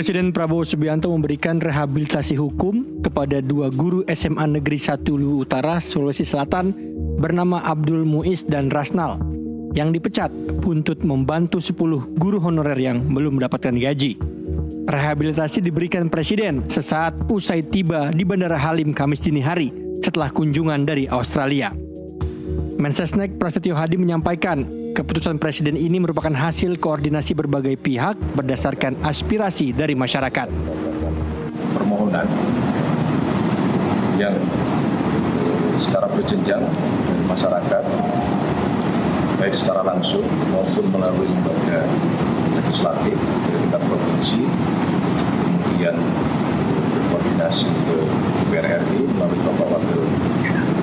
Presiden Prabowo Subianto memberikan rehabilitasi hukum kepada 2 guru SMA Negeri 1 Luwu Utara, Sulawesi Selatan bernama Abdul Muiz dan Rasnal yang dipecat buntut membantu 10 guru honorer yang belum mendapatkan gaji. Rehabilitasi diberikan Presiden sesaat usai tiba di Bandara Halim Kamis dini hari setelah kunjungan dari Australia. Mensesnek Prasetyo Hadi menyampaikan, keputusan Presiden ini merupakan hasil koordinasi berbagai pihak berdasarkan aspirasi dari masyarakat. Permohonan yang secara berjenjang dari masyarakat, baik secara langsung maupun melalui lembaga legislatif dari tingkat provinsi, kemudian berkoordinasi ke DPR RI melalui Bapak Wakil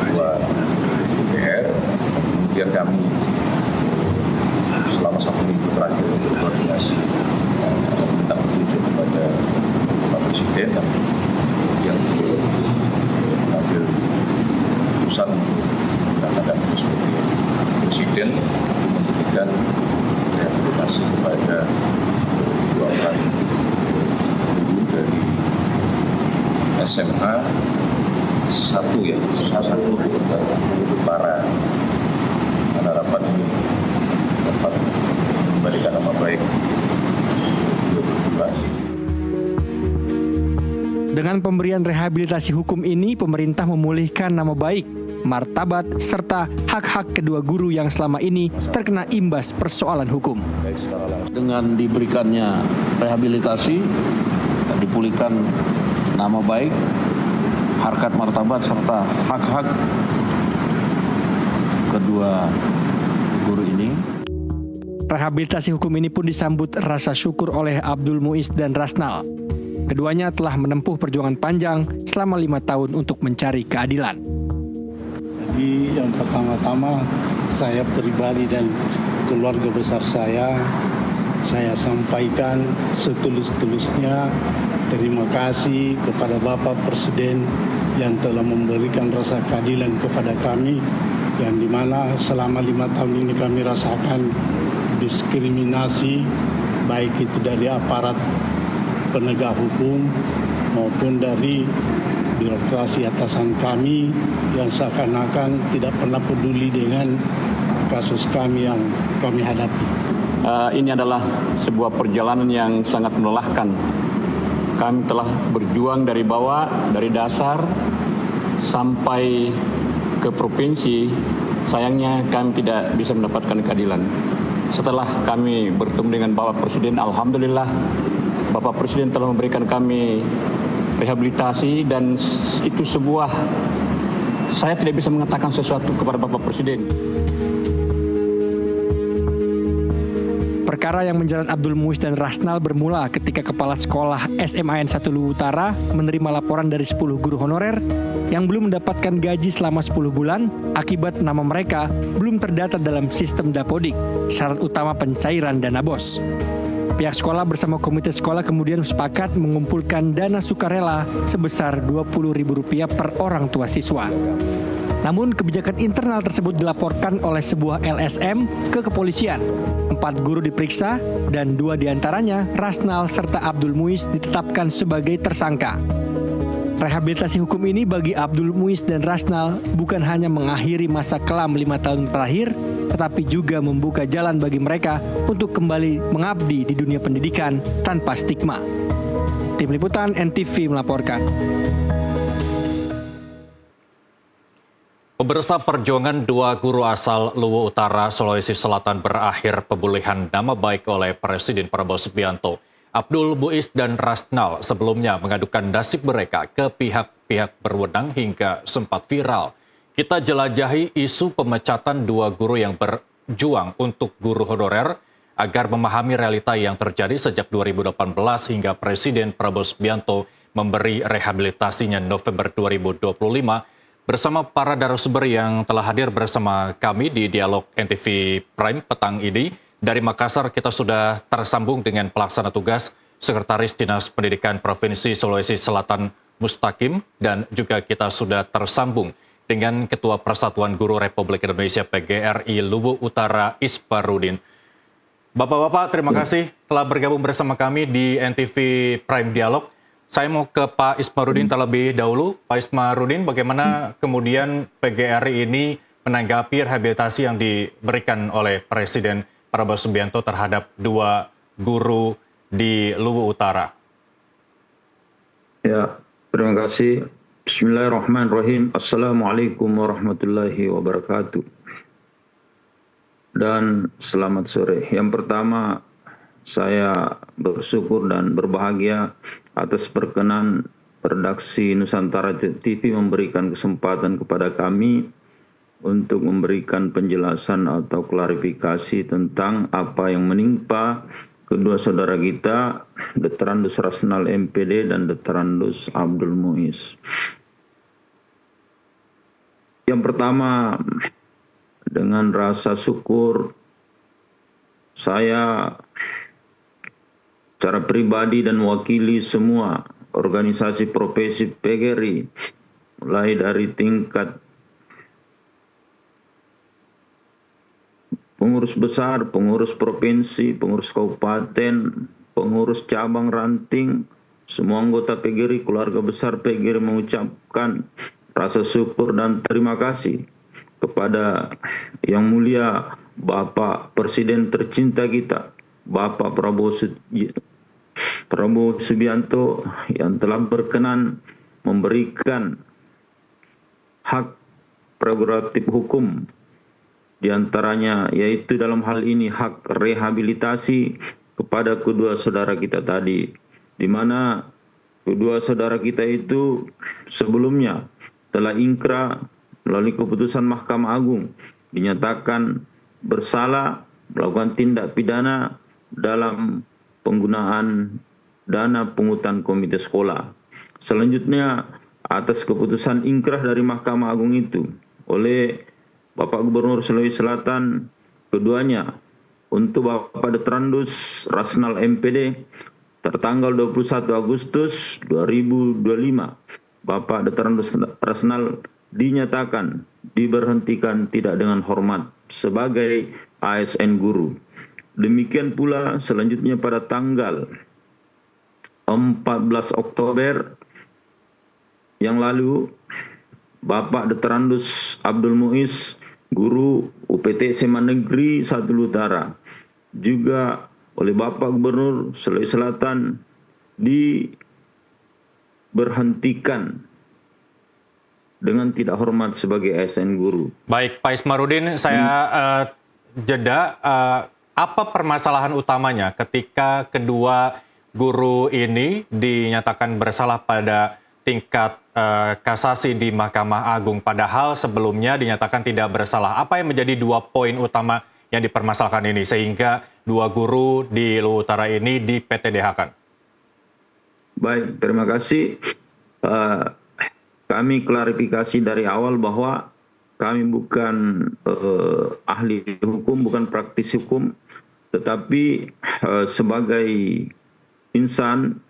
Ketua DPR, kemudian kami selama 1 minggu terakhir berkoordinasi minta petunjuk kepada Pak Presiden dan kemudian beliau mengambil keputusan mengatakan sebagai Presiden untuk memberikan rehabilitasi kepada 2 orang guru dari SMA 1 Utara. Harapan ini dapat memberikan nama baik Dengan pemberian rehabilitasi hukum ini, pemerintah memulihkan nama baik, martabat, serta hak-hak kedua guru yang selama ini terkena imbas persoalan hukum. Dengan diberikannya rehabilitasi, dipulihkan nama baik, harkat martabat, serta hak-hak kedua guru ini. Rehabilitasi hukum ini pun disambut rasa syukur oleh Abdul Muiz dan Rasnal. Keduanya telah menempuh perjuangan panjang selama 5 tahun untuk mencari keadilan. Jadi yang pertama-tama saya pribadi dan keluarga besar saya sampaikan setulus-tulusnya terima kasih kepada Bapak Presiden yang telah memberikan rasa keadilan kepada kami, yang dimana selama 5 tahun ini kami rasakan diskriminasi, baik itu dari aparat penegak hukum maupun dari birokrasi atasan kami yang seakan-akan tidak pernah peduli dengan kasus kami yang kami hadapi. Ini adalah sebuah perjalanan yang sangat melelahkan. Kami telah berjuang dari bawah, dari dasar sampai ke provinsi. Sayangnya kami tidak bisa mendapatkan keadilan. Setelah kami bertemu dengan Bapak Presiden, alhamdulillah Bapak Presiden telah memberikan kami rehabilitasi, dan itu sebuah, saya tidak bisa mengatakan sesuatu kepada Bapak Presiden. Perkara yang menjerat Abdul Muiz dan Rasnal bermula ketika Kepala Sekolah SMAN 1 Luwu Utara menerima laporan dari 10 guru honorer yang belum mendapatkan gaji selama 10 bulan akibat nama mereka belum terdata dalam sistem Dapodik, syarat utama pencairan dana BOS. Pihak sekolah bersama komite sekolah kemudian sepakat mengumpulkan dana sukarela sebesar Rp20.000 per orang tua siswa. Namun kebijakan internal tersebut dilaporkan oleh sebuah LSM ke kepolisian. 4 guru diperiksa dan 2 diantaranya, Rasnal serta Abdul Muiz, ditetapkan sebagai tersangka. Rehabilitasi hukum ini bagi Abdul Muiz dan Rasnal bukan hanya mengakhiri masa kelam 5 tahun terakhir, tetapi juga membuka jalan bagi mereka untuk kembali mengabdi di dunia pendidikan tanpa stigma. Tim Liputan NTV melaporkan. Pemirsa, perjuangan 2 guru asal Luwu Utara, Sulawesi Selatan berakhir pemulihan nama baik oleh Presiden Prabowo Subianto. Abdul Muiz dan Rasnal sebelumnya mengadukan nasib mereka ke pihak-pihak berwenang hingga sempat viral. Kita jelajahi isu pemecatan 2 guru yang berjuang untuk guru honorer agar memahami realita yang terjadi sejak 2018 hingga Presiden Prabowo Subianto memberi rehabilitasinya November 2025. Bersama para narasumber yang telah hadir bersama kami di Dialog NTV Prime petang ini. Dari Makassar kita sudah tersambung dengan pelaksana tugas Sekretaris Dinas Pendidikan Provinsi Sulawesi Selatan Mustaqim, dan juga kita sudah tersambung dengan Ketua Persatuan Guru Republik Indonesia PGRI Luwu Utara Isparudin. Bapak-bapak, terima kasih telah bergabung bersama kami di NTV Prime Dialog. Saya mau ke Pak Ismarudin terlebih dahulu. Pak Ismarudin, bagaimana kemudian PGRI ini menanggapi rehabilitasi yang diberikan oleh Presiden Prabowo Subianto terhadap 2 guru di Luwu Utara? Ya, terima kasih. Bismillahirrahmanirrahim. Assalamualaikum warahmatullahi wabarakatuh. Dan selamat sore. Yang pertama, saya bersyukur dan berbahagia atas perkenan redaksi Nusantara TV memberikan kesempatan kepada kami untuk memberikan penjelasan atau klarifikasi tentang apa yang menimpa kedua saudara kita, Dr. Rasnal MPD dan Dr. Abdul Muiz. Yang pertama, dengan rasa syukur saya secara pribadi dan mewakili semua organisasi profesi PGRI, mulai dari tingkat pengurus besar, pengurus provinsi, pengurus kabupaten, pengurus cabang ranting, semua anggota PGRI, keluarga besar PGRI mengucapkan rasa syukur dan terima kasih kepada Yang Mulia Bapak Presiden tercinta kita, Bapak Prabowo Subianto, yang telah berkenan memberikan hak prerogatif hukum, diantaranya yaitu dalam hal ini hak rehabilitasi kepada kedua saudara kita tadi, di mana kedua saudara kita itu sebelumnya telah ingkrah melalui keputusan Mahkamah Agung dinyatakan bersalah melakukan tindak pidana dalam penggunaan dana pungutan komite sekolah. Selanjutnya, atas keputusan ingkrah dari Mahkamah Agung itu oleh Bapak Gubernur Sulawesi Selatan, keduanya untuk Bapak Dr. Rasnal MPD tertanggal 21 Agustus 2025, Bapak Dr. Rasnal dinyatakan diberhentikan tidak dengan hormat sebagai ASN guru. Demikian pula selanjutnya pada tanggal 14 Oktober yang lalu, Bapak Dr. Abdul Muiz, guru UPT SMA Negeri 1 Utara, juga oleh Bapak Gubernur Sulawesi Selatan diberhentikan dengan tidak hormat sebagai ASN guru. Baik, Pak Ismarudin, saya jeda. Apa permasalahan utamanya ketika kedua guru ini dinyatakan bersalah pada tingkat kasasi di Mahkamah Agung, padahal sebelumnya dinyatakan tidak bersalah? Apa yang menjadi 2 poin utama yang dipermasalahkan ini sehingga 2 guru di Luwu Utara ini di PTDH-kan? Baik, terima kasih. Kami klarifikasi dari awal bahwa kami bukan ahli hukum, bukan praktisi hukum, tetapi sebagai insan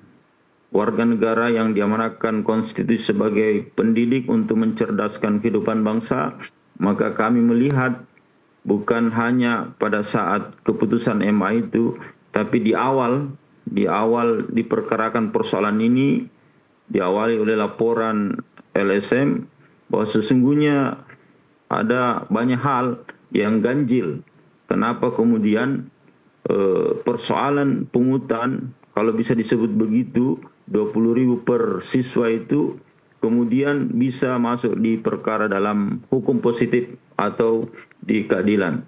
warga negara yang diamanahkan konstitusi sebagai pendidik untuk mencerdaskan kehidupan bangsa, maka kami melihat bukan hanya pada saat keputusan MA itu, tapi di awal diperkarakan persoalan ini diawali oleh laporan LSM bahwa sesungguhnya ada banyak hal yang ganjil. Kenapa kemudian persoalan pungutan, kalau bisa disebut begitu, 20.000 per siswa itu kemudian bisa masuk di perkara dalam hukum positif atau di pengadilan.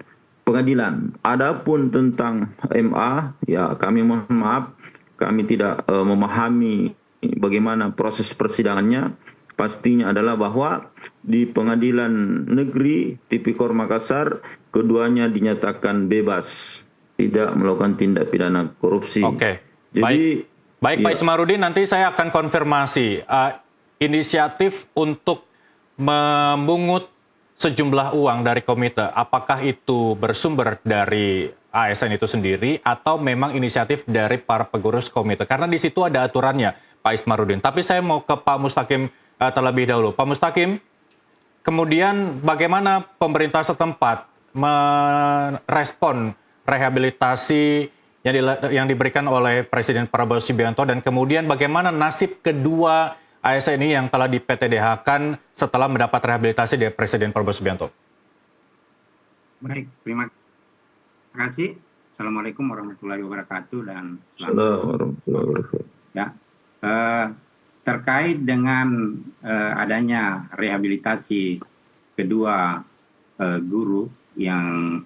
Adapun tentang MA, ya kami mohon maaf, kami tidak memahami bagaimana proses persidangannya. Pastinya adalah bahwa di Pengadilan Negeri Tipikor Makassar keduanya dinyatakan bebas, tidak melakukan tindak pidana korupsi. Oke, jadi baik Pak Ismarudin, nanti saya akan konfirmasi inisiatif untuk memungut sejumlah uang dari komite, apakah itu bersumber dari ASN itu sendiri atau memang inisiatif dari para pengurus komite? Karena di situ ada aturannya, Pak Ismarudin. Tapi saya mau ke Pak Mustaqim terlebih dahulu. Pak Mustaqim, kemudian bagaimana pemerintah setempat merespon rehabilitasi yang diberikan oleh Presiden Prabowo Subianto, dan kemudian bagaimana nasib kedua ASN ini yang telah di-PTDH-kan setelah mendapat rehabilitasi dari Presiden Prabowo Subianto? Baik, terima kasih. Assalamualaikum warahmatullahi wabarakatuh dan Assalamualaikum warahmatullahi wabarakatuh. Ya, terkait dengan adanya rehabilitasi kedua guru yang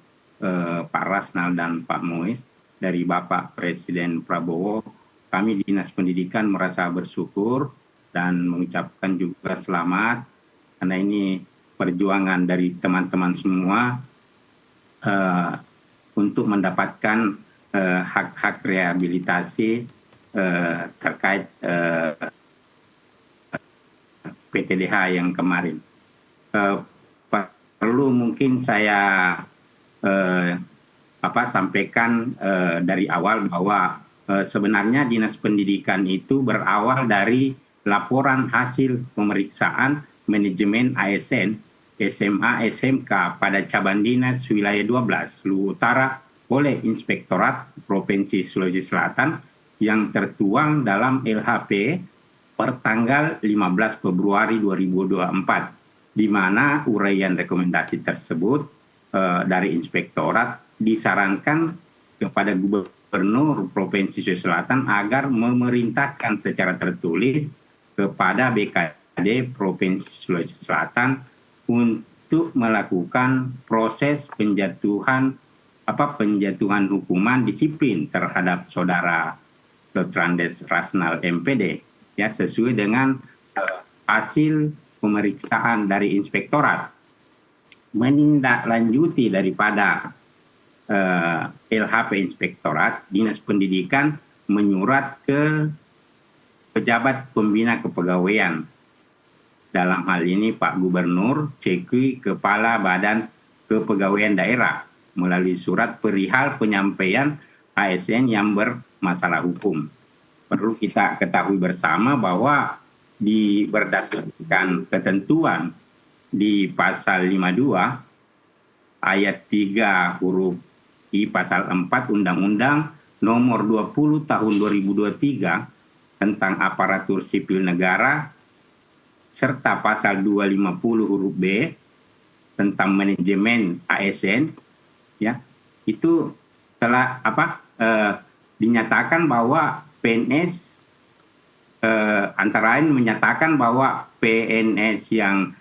Pak Rasnal dan Pak Muiz dari Bapak Presiden Prabowo, kami Dinas Pendidikan merasa bersyukur dan mengucapkan juga selamat karena ini perjuangan dari teman-teman semua untuk mendapatkan hak-hak rehabilitasi terkait PTDH yang kemarin. Perlu mungkin saya sampaikan dari awal bahwa sebenarnya Dinas Pendidikan itu berawal dari laporan hasil pemeriksaan manajemen ASN, SMA, SMK pada cabang dinas wilayah 12 Luwu Utara oleh Inspektorat Provinsi Sulawesi Selatan yang tertuang dalam LHP per tanggal 15 Februari 2024, di mana uraian rekomendasi tersebut dari Inspektorat disarankan kepada Gubernur Provinsi Sulawesi Selatan agar memerintahkan secara tertulis kepada BKD Provinsi Sulawesi Selatan untuk melakukan proses penjatuhan hukuman disiplin terhadap saudara Dr. Andes Rasnal MPD, ya, sesuai dengan hasil pemeriksaan dari Inspektorat. Menindaklanjuti daripada LHP Inspektorat, Dinas Pendidikan menyurat ke pejabat pembina kepegawaian, dalam hal ini Pak Gubernur, CQ, Kepala Badan Kepegawaian Daerah, melalui surat perihal penyampaian ASN yang bermasalah hukum. Perlu kita ketahui bersama bahwa berdasarkan ketentuan di pasal 52 ayat 3 huruf I pasal 4 Undang-Undang nomor 20 tahun 2023 tentang aparatur sipil negara serta pasal 250 huruf B tentang manajemen ASN, ya, itu telah dinyatakan bahwa PNS antara lain menyatakan bahwa PNS yang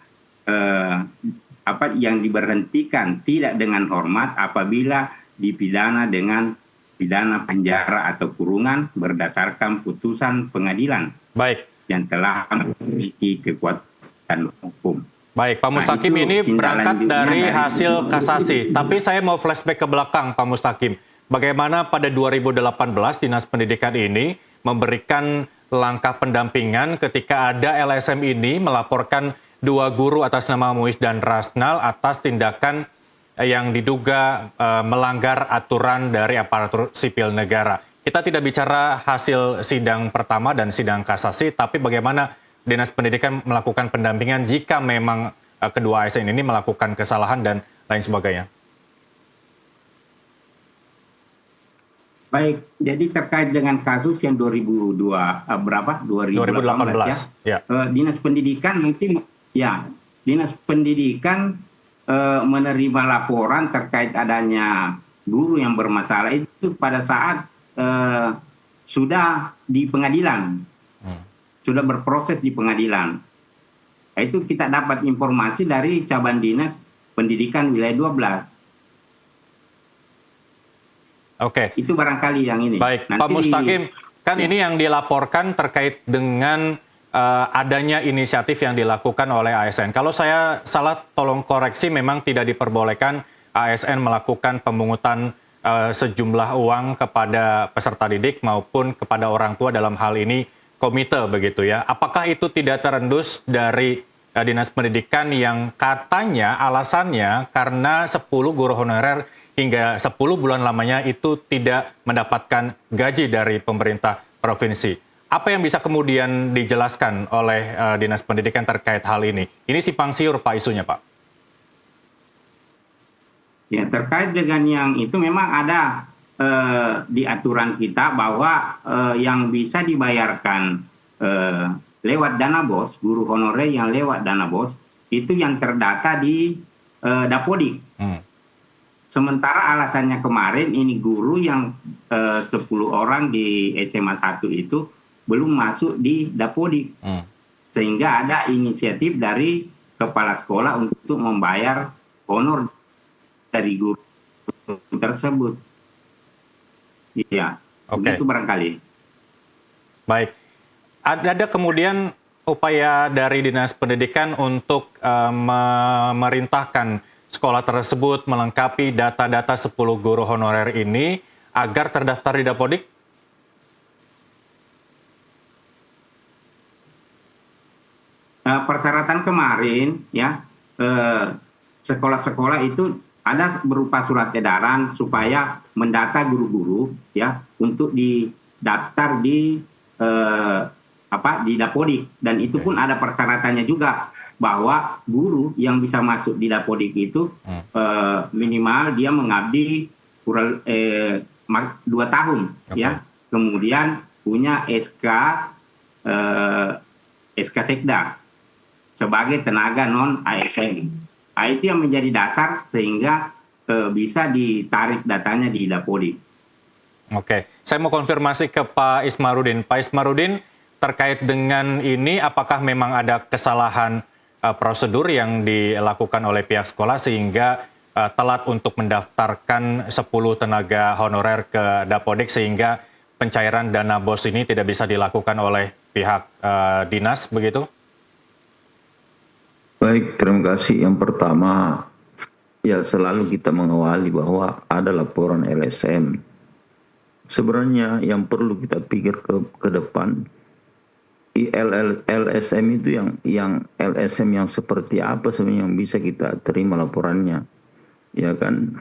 diberhentikan tidak dengan hormat apabila dipidana dengan pidana penjara atau kurungan berdasarkan putusan pengadilan. Baik. Yang telah memiliki kekuatan hukum. Baik, Pak Mustaqim, ini berangkat dari hasil kasasi. Tapi saya mau flashback ke belakang, Pak Mustaqim. Bagaimana pada 2018 Dinas Pendidikan ini memberikan langkah pendampingan ketika ada LSM ini melaporkan 2 guru atas nama Muiz dan Rasnal atas tindakan yang diduga melanggar aturan dari aparatur sipil negara. Kita tidak bicara hasil sidang pertama dan sidang kasasi, tapi bagaimana Dinas Pendidikan melakukan pendampingan jika memang kedua ASN ini melakukan kesalahan dan lain sebagainya. Baik, jadi terkait dengan kasus yang 2018 ya. Dinas Pendidikan Dinas Pendidikan menerima laporan terkait adanya guru yang bermasalah itu pada saat sudah di pengadilan, sudah berproses di pengadilan. Itu kita dapat informasi dari cabang Dinas Pendidikan wilayah 12. Oke. Itu barangkali yang ini. Baik, Pak Mustaqim, ini yang dilaporkan terkait dengan adanya inisiatif yang dilakukan oleh ASN. Kalau saya salah, tolong koreksi, memang tidak diperbolehkan ASN melakukan pemungutan sejumlah uang kepada peserta didik maupun kepada orang tua, dalam hal ini komite, begitu ya. Apakah itu tidak terendus dari Dinas Pendidikan yang katanya alasannya karena 10 guru honorer hingga 10 bulan lamanya itu tidak mendapatkan gaji dari pemerintah provinsi? Apa yang bisa kemudian dijelaskan oleh Dinas Pendidikan terkait hal ini? Ini simpang siur, Pak, isunya, Pak. Ya, terkait dengan yang itu memang ada di aturan kita bahwa yang bisa dibayarkan lewat dana BOS, guru honorer yang lewat dana BOS, itu yang terdata di Dapodik. Sementara alasannya kemarin ini guru yang 10 orang di SMA 1 itu belum masuk di Dapodik. Sehingga ada inisiatif dari kepala sekolah untuk membayar honor dari guru tersebut. Iya, begitu barangkali. Baik. Ada kemudian upaya dari Dinas Pendidikan untuk memerintahkan sekolah tersebut melengkapi data-data 10 guru honorer ini agar terdaftar di Dapodik? Persyaratan kemarin ya, sekolah-sekolah itu ada berupa surat edaran supaya mendata guru-guru ya untuk didaftar di di Dapodik, dan itu pun ada persyaratannya juga bahwa guru yang bisa masuk di Dapodik itu minimal dia mengabdi 2 tahun ya, kemudian punya SK Sekda sebagai tenaga non ASN. Itu yang menjadi dasar sehingga bisa ditarik datanya di Dapodik. Oke, saya mau konfirmasi ke Pak Ismarudin. Pak Ismarudin, terkait dengan ini, apakah memang ada kesalahan prosedur yang dilakukan oleh pihak sekolah sehingga telat untuk mendaftarkan 10 tenaga honorer ke Dapodik sehingga pencairan dana BOS ini tidak bisa dilakukan oleh pihak dinas, begitu? Baik, terima kasih. Yang pertama, ya selalu kita mengawali bahwa ada laporan LSM. Sebenarnya yang perlu kita pikir ke depan, LSM itu yang LSM yang seperti apa sebenarnya yang bisa kita terima laporannya. Ya kan,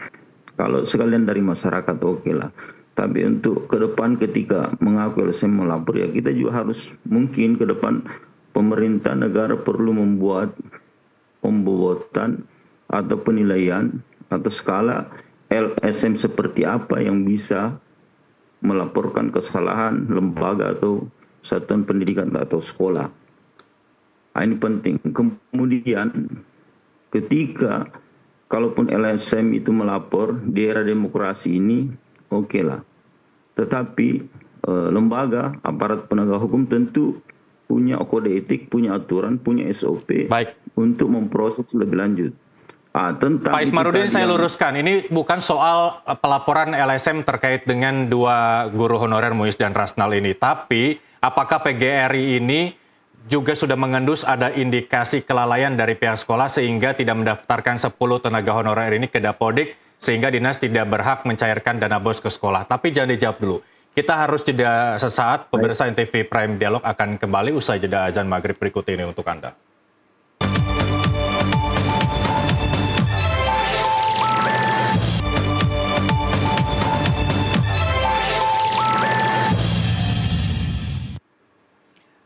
kalau sekalian dari masyarakat oke lah. Tapi untuk ke depan ketika mengaku LSM melapor, ya kita juga harus mungkin ke depan pemerintah negara perlu membuat pembuatan atau penilaian atau skala LSM seperti apa yang bisa melaporkan kesalahan lembaga atau satuan pendidikan atau sekolah. Ini penting. Kemudian ketika kalaupun LSM itu melapor di era demokrasi ini, oke lah. Tetapi lembaga, aparat penegak hukum tentu punya kode etik, punya aturan, punya SOP. Baik. Untuk memproses lebih lanjut. Tentang Pak Ismarudin, saya luruskan, ini bukan soal pelaporan LSM terkait dengan 2 guru honorer Muiz dan Rasnal ini, tapi apakah PGRI ini juga sudah mengendus ada indikasi kelalaian dari pihak sekolah sehingga tidak mendaftarkan 10 tenaga honorer ini ke Dapodik sehingga dinas tidak berhak mencairkan dana BOS ke sekolah. Tapi jangan dijawab dulu. Kita harus jeda sesaat, pemirsa NTV Prime Dialog akan kembali usai jeda azan maghrib berikut ini untuk Anda.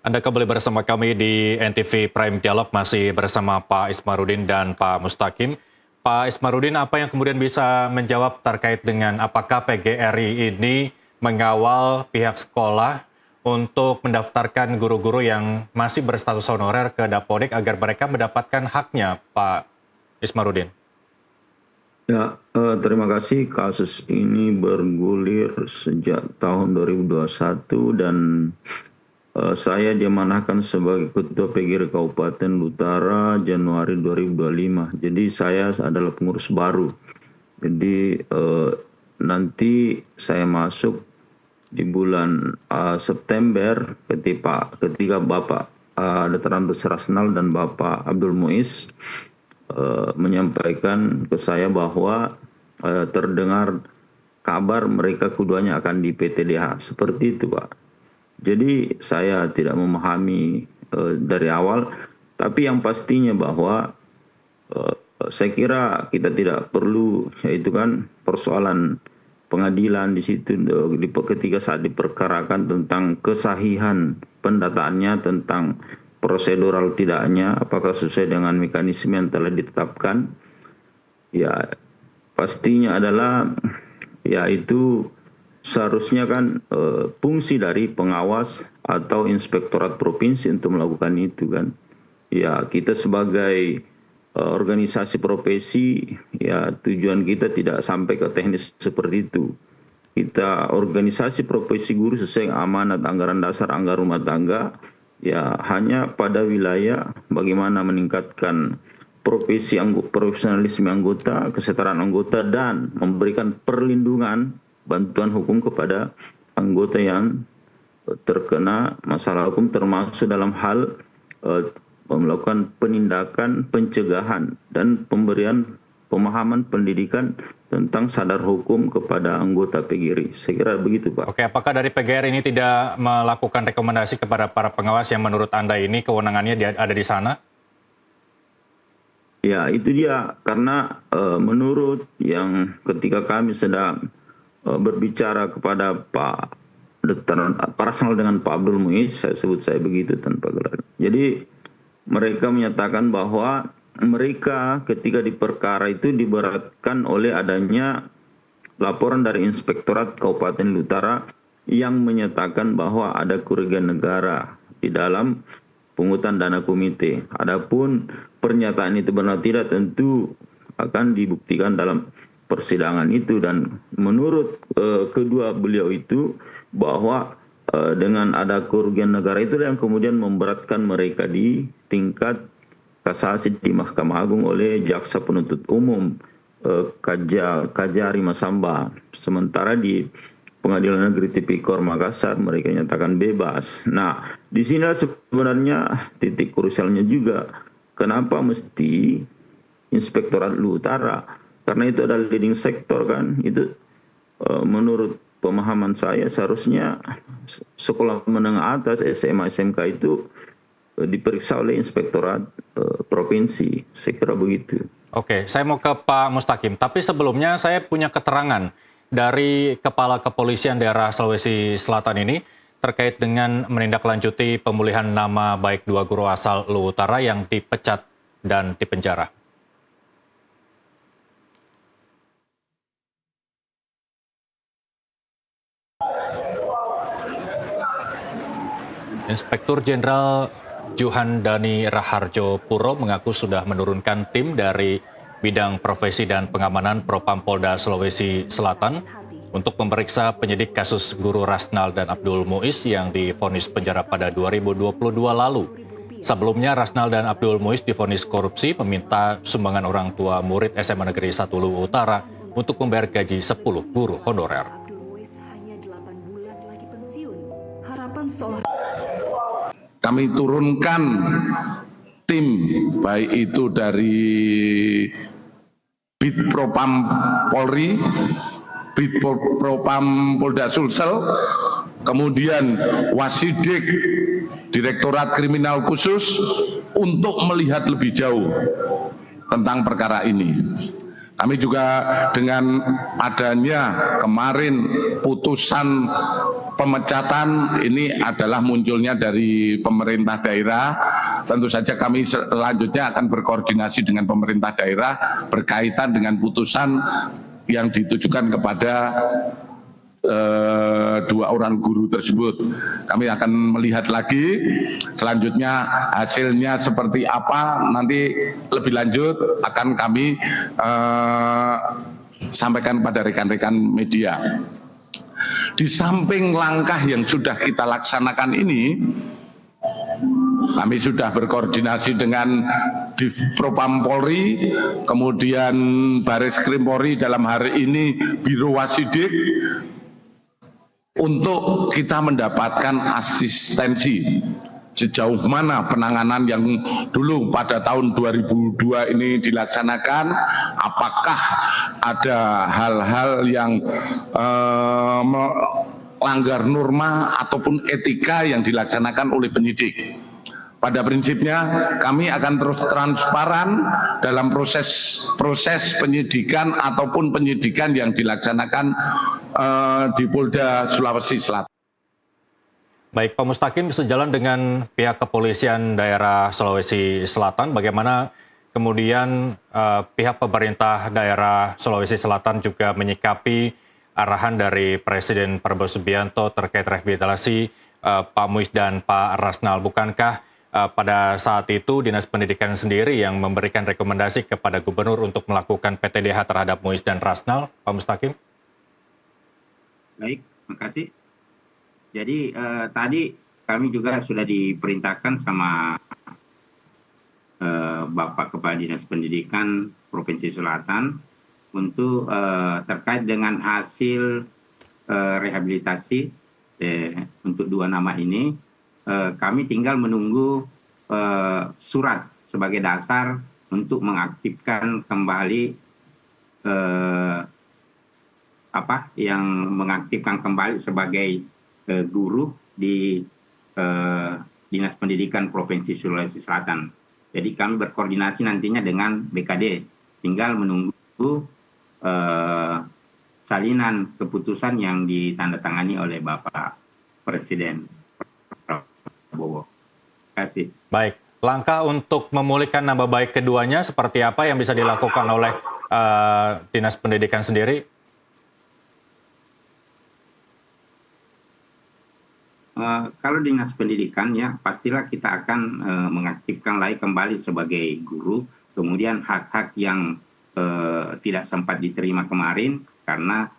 Anda kembali bersama kami di NTV Prime Dialog, masih bersama Pak Ismarudin dan Pak Mustaqim. Pak Ismarudin, apa yang kemudian bisa menjawab terkait dengan apakah PGRI ini mengawal pihak sekolah untuk mendaftarkan guru-guru yang masih berstatus honorer ke Dapodik agar mereka mendapatkan haknya, Pak Ismarudin? Ya, terima kasih. Kasus ini bergulir sejak tahun 2021 dan saya diamanahkan sebagai Ketua PGRI Kabupaten Utara Januari 2025. Jadi saya adalah pengurus baru. Jadi nanti saya masuk di bulan September ketika Bapak Dr. Andes Rasnal dan Bapak Abdul Muiz menyampaikan ke saya bahwa terdengar kabar mereka keduanya akan di PTDH. Seperti itu, Pak. Jadi saya tidak memahami dari awal, tapi yang pastinya bahwa saya kira kita tidak perlu, yaitu kan persoalan pengadilan di situ ketika saat diperkarakan tentang kesahihan pendataannya, tentang prosedural tidaknya, apakah sesuai dengan mekanisme yang telah ditetapkan. Ya pastinya adalah yaitu seharusnya kan fungsi dari pengawas atau inspektorat provinsi untuk melakukan itu kan. Ya, kita sebagai organisasi profesi, ya tujuan kita tidak sampai ke teknis seperti itu. Kita organisasi profesi guru sesuai amanat anggaran dasar anggaran rumah tangga, ya hanya pada wilayah bagaimana meningkatkan profesionalisme anggota, kesetaraan anggota, dan memberikan perlindungan bantuan hukum kepada anggota yang terkena masalah hukum, termasuk dalam hal melakukan penindakan pencegahan dan pemberian pemahaman pendidikan tentang sadar hukum kepada anggota PGRI. Saya kira begitu, Pak. Oke, apakah dari PGRI ini tidak melakukan rekomendasi kepada para pengawas yang menurut Anda ini kewenangannya ada di sana? Ya, itu dia. Karena menurut yang ketika kami sedang berbicara kepada Pak Raznal dengan Pak Abdul Muiz, saya begitu tanpa gelar. Jadi mereka menyatakan bahwa mereka ketika di perkara itu diberatkan oleh adanya laporan dari Inspektorat Kabupaten Utara yang menyatakan bahwa ada kerugian negara di dalam pungutan dana komite. Adapun pernyataan itu benar tidak tentu akan dibuktikan dalam persidangan itu, dan menurut kedua beliau itu bahwa dengan ada kerugian negara itu yang kemudian memberatkan mereka di tingkat kasasi di Mahkamah Agung oleh Jaksa Penuntut Umum Kajari Masamba. Sementara di Pengadilan Negeri Tipikor Makassar mereka nyatakan bebas. Nah, di sini sebenarnya titik krusialnya juga. Kenapa mesti Inspektorat Lu Utara? Karena itu adalah leading sektor kan. Itu menurut pemahaman saya seharusnya sekolah menengah atas SMA SMK itu diperiksa oleh Inspektorat Provinsi. Saya kira begitu. Oke, saya mau ke Pak Mustaqim. Tapi sebelumnya saya punya keterangan dari Kepala Kepolisian Daerah Sulawesi Selatan ini terkait dengan menindaklanjuti pemulihan nama baik 2 guru asal Lu Utara yang dipecat dan dipenjara. Inspektur Jenderal Johan Dani Raharjo Puro mengaku sudah menurunkan tim dari bidang profesi dan pengamanan Propampolda Sulawesi Selatan untuk memeriksa penyidik kasus guru Raznal dan Abdul Muiz yang divonis penjara pada 2022 lalu. Sebelumnya Raznal dan Abdul Muiz divonis korupsi meminta sumbangan orang tua murid SMA Negeri 1 Luwu Utara untuk membayar gaji 10 guru honorer. Kami turunkan tim, baik itu dari Bid Propam Polri, Bid Propam Polda Sulsel, kemudian Wasidik, Direktorat Kriminal Khusus untuk melihat lebih jauh tentang perkara ini. Kami juga dengan adanya kemarin putusan pemecatan ini adalah munculnya dari pemerintah daerah. Tentu saja kami selanjutnya akan berkoordinasi dengan pemerintah daerah berkaitan dengan putusan yang ditujukan kepada 2 orang guru tersebut. Kami akan melihat lagi selanjutnya hasilnya seperti apa, nanti lebih lanjut akan kami sampaikan pada rekan-rekan media. Di samping langkah yang sudah kita laksanakan ini, kami sudah berkoordinasi dengan Divpropam Polri, kemudian Baris Krim Polri dalam hari ini Biro Wasidik, untuk kita mendapatkan asistensi sejauh mana penanganan yang dulu pada tahun 2002 ini dilaksanakan, apakah ada hal-hal yang melanggar norma ataupun etika yang dilaksanakan oleh penyidik. Pada prinsipnya kami akan terus transparan dalam proses penyidikan ataupun penyidikan yang dilaksanakan di Polda Sulawesi Selatan. Baik, Pak Mustaqim, sejalan dengan pihak kepolisian daerah Sulawesi Selatan, bagaimana kemudian pihak pemerintah daerah Sulawesi Selatan juga menyikapi arahan dari Presiden Prabowo Subianto terkait rehabilitasi Pak Muiz dan Pak Rasnal. Bukankah pada saat itu Dinas Pendidikan sendiri yang memberikan rekomendasi kepada Gubernur untuk melakukan PTDH terhadap Muiz dan Rasnal, Pak Mustaqim? Baik, terima kasih. Jadi tadi kami juga sudah diperintahkan sama Bapak Kepala Dinas Pendidikan Provinsi Selatan untuk terkait dengan hasil rehabilitasi untuk 2 nama ini. Kami tinggal menunggu surat sebagai dasar untuk mengaktifkan kembali yang mengaktifkan kembali sebagai guru di Dinas Pendidikan Provinsi Sulawesi Selatan. Jadi kami berkoordinasi nantinya dengan BKD, tinggal menunggu salinan keputusan yang ditandatangani oleh Bapak Presiden Prabowo. Terima kasih. Baik, langkah untuk memulihkan nama baik keduanya seperti apa yang bisa dilakukan oleh Dinas Pendidikan sendiri? Kalau Dinas Pendidikan ya pastilah kita akan mengaktifkan lagi kembali sebagai guru, kemudian hak-hak yang tidak sempat diterima kemarin karena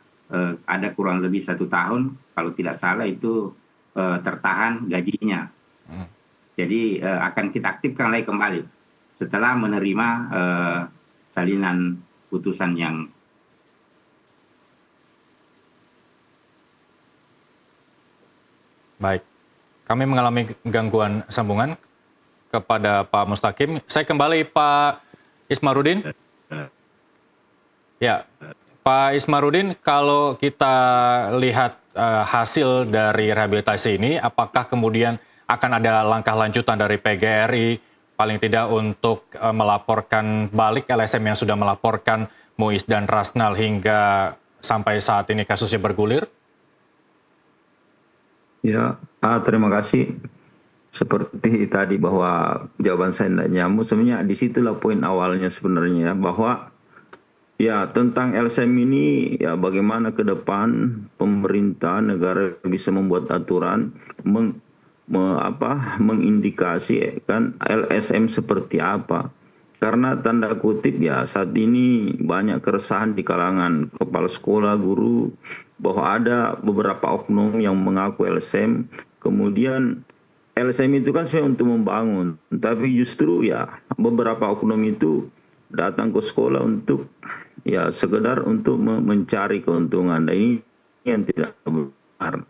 ada kurang lebih 1 tahun, kalau tidak salah itu tertahan gajinya. Jadi akan kita aktifkan lagi kembali setelah menerima salinan putusan yang Baik, kami mengalami gangguan sambungan kepada Pak Mustaqim. Saya kembali Pak Ismarudin. Ya, Pak Ismarudin, kalau kita lihat hasil dari rehabilitasi ini, apakah kemudian akan ada langkah lanjutan dari PGRI, paling tidak untuk melaporkan balik LSM yang sudah melaporkan Muiz dan Rasnal hingga sampai saat ini kasusnya bergulir? Ya, terima kasih. Seperti tadi bahwa jawaban saya tidak nyambung, sebenarnya disitulah poin awalnya sebenarnya, bahwa ya tentang LSM ini ya bagaimana ke depan pemerintah negara bisa membuat aturan mengindikasikan LSM seperti apa. Karena tanda kutip ya saat ini banyak keresahan di kalangan kepala sekolah, guru, bahwa ada beberapa oknum yang mengaku LSM, kemudian LSM itu kan sebenarnya untuk membangun, tapi justru ya beberapa oknum itu datang ke sekolah untuk ya sekedar untuk mencari keuntungan. Dan ini yang tidak benar.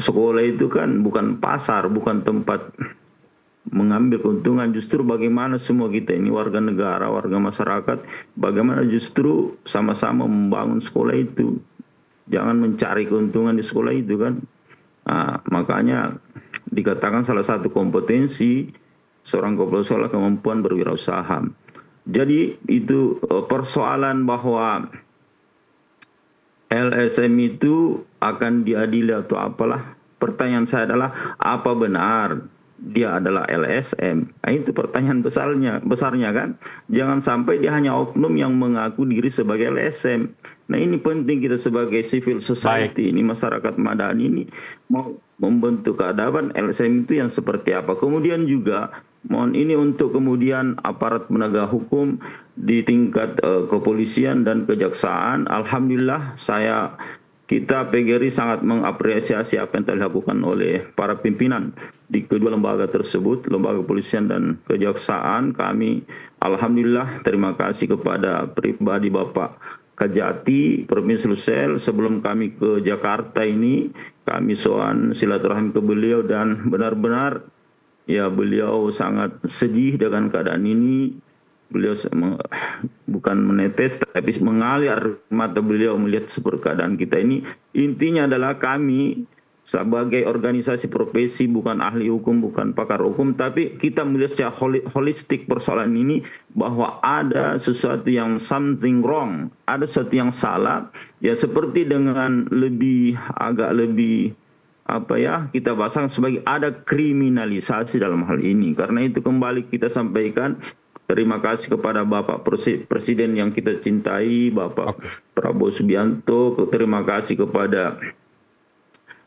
Sekolah itu kan bukan pasar, bukan tempat mengambil keuntungan. Justru bagaimana semua kita ini warga negara, warga masyarakat, bagaimana justru sama-sama membangun sekolah itu. Jangan mencari keuntungan di sekolah itu kan. Nah, makanya dikatakan salah satu kompetensi seorang kepala sekolah kemampuan berwirausaha. Jadi itu persoalan bahwa LSM itu akan diadili atau apalah. Pertanyaan saya adalah apa benar dia adalah LSM? Nah, itu pertanyaan besarnya kan. Jangan sampai dia hanya oknum yang mengaku diri sebagai LSM. Nah, ini penting kita sebagai civil society, ini masyarakat madani ini mau membentuk keadaban LSM itu yang seperti apa. Kemudian juga mohon ini untuk kemudian aparat penegak hukum di tingkat kepolisian dan kejaksaan. Alhamdulillah kita PGRI sangat mengapresiasi apa yang telah dilakukan oleh para pimpinan di kedua lembaga tersebut, lembaga kepolisian dan kejaksaan. Kami alhamdulillah terima kasih kepada pribadi Bapak Kajati Provinsi Sulsel. Sebelum kami ke Jakarta ini, kami soal silaturahmi ke beliau dan benar-benar ya beliau sangat sedih dengan keadaan ini. Beliau bukan menetes tapi mengalir mata beliau melihat seperti keadaan kita ini. Intinya adalah kami sebagai organisasi profesi, bukan ahli hukum, bukan pakar hukum, tapi kita melihat secara holistik persoalan ini bahwa ada sesuatu yang something wrong, ada sesuatu yang salah, ya seperti dengan agak lebih kita bahas sebagai ada kriminalisasi dalam hal ini. Karena itu kembali kita sampaikan terima kasih kepada Bapak Presiden yang kita cintai, Bapak Prabowo Subianto. Terima kasih kepada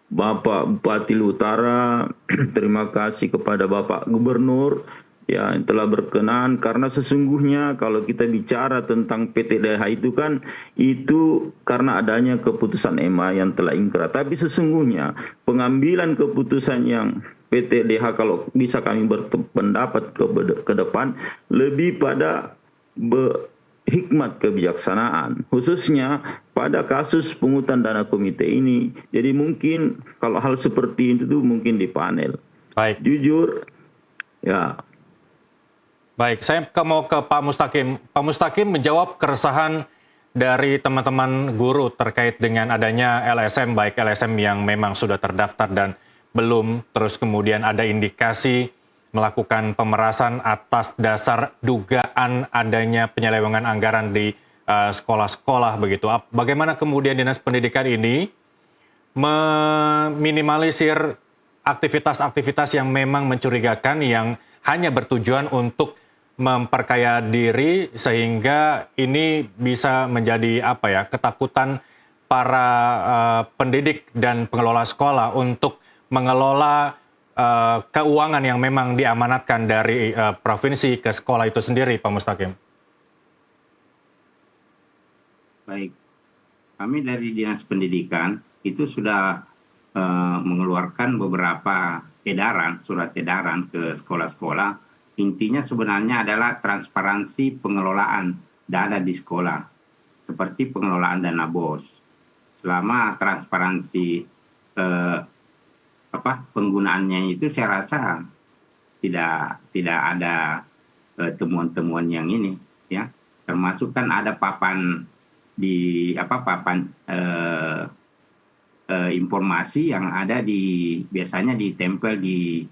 Bapak Bupati Luwu Utara. Terima kasih kepada Bapak Gubernur ya yang telah berkenan, karena sesungguhnya kalau kita bicara tentang PTDH itu kan itu karena adanya keputusan MA yang telah ingkrah, tapi sesungguhnya pengambilan keputusan yang PTDH kalau bisa kami berpendapat ke depan lebih pada hikmat kebijaksanaan, khususnya pada kasus pungutan dana komite ini. Jadi mungkin kalau hal seperti itu mungkin di panel. Baik. Jujur, ya. Baik, saya mau ke Pak Mustaqim. Pak Mustaqim menjawab keresahan dari teman-teman guru terkait dengan adanya LSM, baik LSM yang memang sudah terdaftar dan belum, terus kemudian ada indikasi melakukan pemerasan atas dasar dugaan adanya penyelewengan anggaran di sekolah-sekolah begitu. Bagaimana kemudian Dinas Pendidikan ini meminimalisir aktivitas-aktivitas yang memang mencurigakan yang hanya bertujuan untuk memperkaya diri sehingga ini bisa menjadi ketakutan para pendidik dan pengelola sekolah untuk mengelola keuangan yang memang diamanatkan dari provinsi ke sekolah itu sendiri, Pak Mustaqim. Baik, kami dari Dinas Pendidikan itu sudah mengeluarkan beberapa surat edaran ke sekolah-sekolah. Intinya sebenarnya adalah transparansi pengelolaan dana di sekolah, seperti pengelolaan dana BOS. Selama transparansi penggunaannya itu saya rasa tidak ada temuan-temuan yang ini, ya. Termasuk kan ada papan informasi yang ada biasanya ditempel di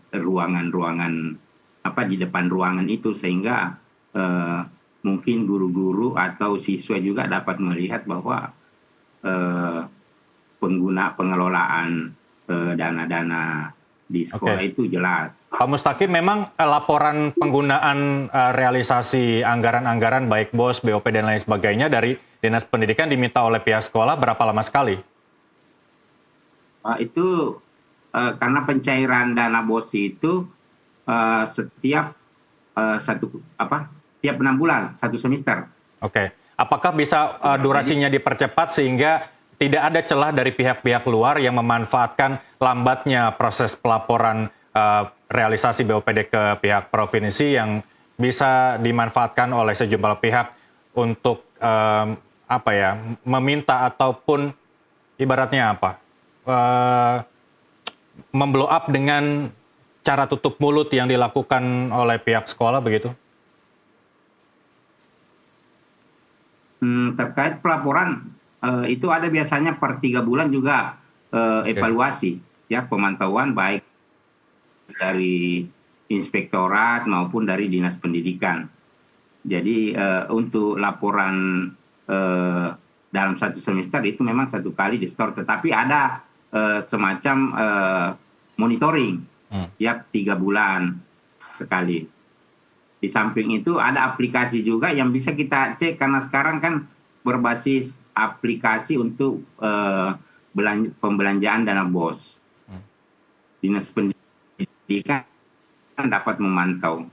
ruangan-ruangan di depan ruangan itu, sehingga mungkin guru-guru atau siswa juga dapat melihat bahwa pengelolaan dana-dana di sekolah itu jelas. Pak Mustaqim, memang laporan penggunaan realisasi anggaran-anggaran baik BOS, BOP dan lain sebagainya dari Dinas Pendidikan diminta oleh pihak sekolah berapa lama sekali? Itu karena pencairan dana BOS itu setiap 6 bulan, 1 semester. Oke. Apakah bisa durasinya dipercepat sehingga tidak ada celah dari pihak-pihak luar yang memanfaatkan lambatnya proses pelaporan realisasi BOPD ke pihak provinsi yang bisa dimanfaatkan oleh sejumlah pihak untuk meminta ataupun ibaratnya memblow up dengan cara tutup mulut yang dilakukan oleh pihak sekolah begitu? Terkait pelaporan itu ada biasanya per 3 bulan juga evaluasi, ya, pemantauan baik dari inspektorat maupun dari Dinas Pendidikan. Jadi untuk laporan dalam 1 semester itu memang 1 kali di-store, tetapi ada semacam monitoring ya 3 bulan sekali. Di samping itu ada aplikasi juga yang bisa kita cek, karena sekarang kan berbasis aplikasi untuk pembelanjaan dana BOS. Dinas Pendidikan dapat memantau.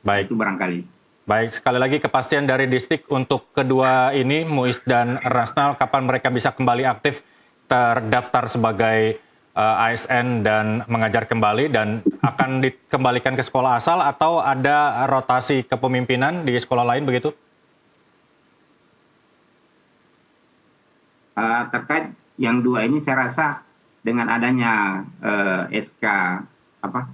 Baik. Itu barangkali. Baik, sekali lagi kepastian dari Distrik untuk kedua ini, Muiz dan Rasnal, kapan mereka bisa kembali aktif terdaftar sebagai ASN dan mengajar kembali, dan akan dikembalikan ke sekolah asal atau ada rotasi kepemimpinan di sekolah lain begitu? Terkait yang 2 ini saya rasa dengan adanya SK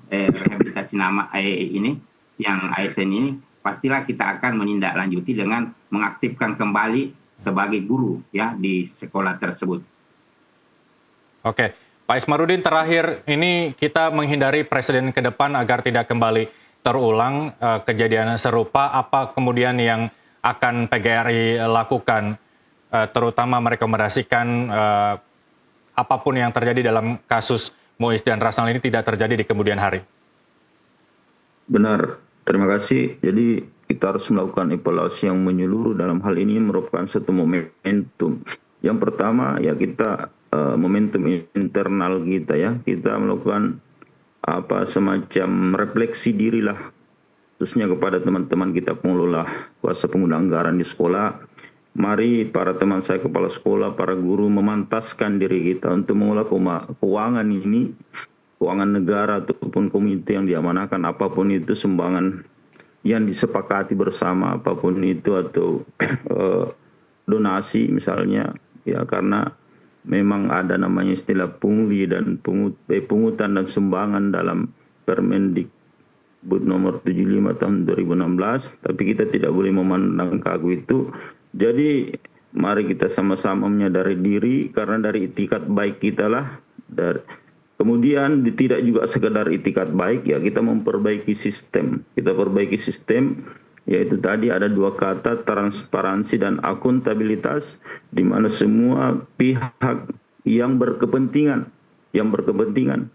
rehabilitasi nama ini yang ASN ini, pastilah kita akan menindaklanjuti dengan mengaktifkan kembali sebagai guru ya di sekolah tersebut. Oke, Pak Ismarudin, terakhir ini kita menghindari presiden ke depan agar tidak kembali terulang kejadian serupa. Apa kemudian yang akan PGRI lakukan, terutama merekomendasikan apapun yang terjadi dalam kasus Muiz dan Rasnal ini tidak terjadi di kemudian hari? Benar, terima kasih. Jadi kita harus melakukan evaluasi yang menyeluruh dalam hal ini merupakan satu momentum. Yang pertama ya kita momentum internal kita ya, kita melakukan semacam refleksi dirilah, khususnya kepada teman-teman kita pengelola kuasa pengguna anggaran di sekolah. Mari para teman saya kepala sekolah, para guru memantaskan diri kita untuk mengelola keuangan ini, keuangan negara ataupun komite yang diamanahkan, apapun itu sumbangan yang disepakati bersama, apapun itu, atau donasi misalnya, ya karena memang ada namanya istilah pungli dan pungutan dan sumbangan dalam Permendikbud nomor 75 tahun 2016, tapi kita tidak boleh memandang kagu itu. Jadi mari kita sama-sama menyadari diri, karena dari itikat baik kita lah. Kemudian tidak juga sekedar itikat baik ya, kita memperbaiki sistem. Kita perbaiki sistem, yaitu tadi ada dua kata, transparansi dan akuntabilitas, di mana semua pihak yang berkepentingan,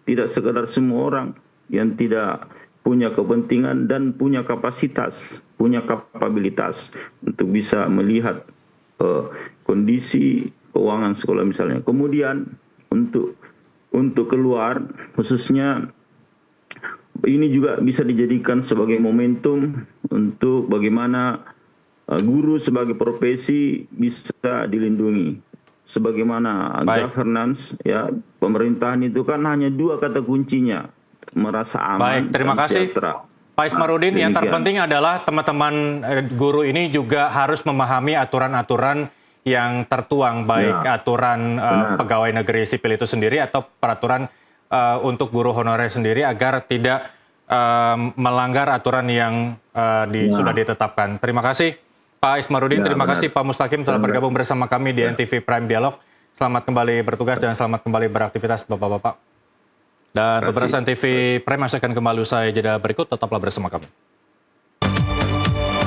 tidak sekedar semua orang yang tidak punya kepentingan dan punya kapasitas, punya kapabilitas untuk bisa melihat kondisi keuangan sekolah misalnya. Kemudian untuk keluar, khususnya ini juga bisa dijadikan sebagai momentum untuk bagaimana guru sebagai profesi bisa dilindungi. Sebagaimana governance ya, pemerintahan itu kan hanya dua kata kuncinya, merasa aman. Baik, terima kasih sejahtera. Pak Ismarudin. Yang terpenting adalah teman-teman guru ini juga harus memahami aturan-aturan yang tertuang, baik aturan pegawai negeri sipil itu sendiri atau peraturan untuk guru honorer sendiri, agar tidak melanggar aturan yang sudah ditetapkan. Terima kasih Pak Ismarudin, terima kasih Pak Mustaqim telah bergabung bersama kami di NTV Prime Dialog. Selamat kembali bertugas dan selamat kembali beraktivitas Bapak-Bapak. Dan pemirsa TV Prime masih akan kembali usai jeda berikut, tetaplah bersama kami.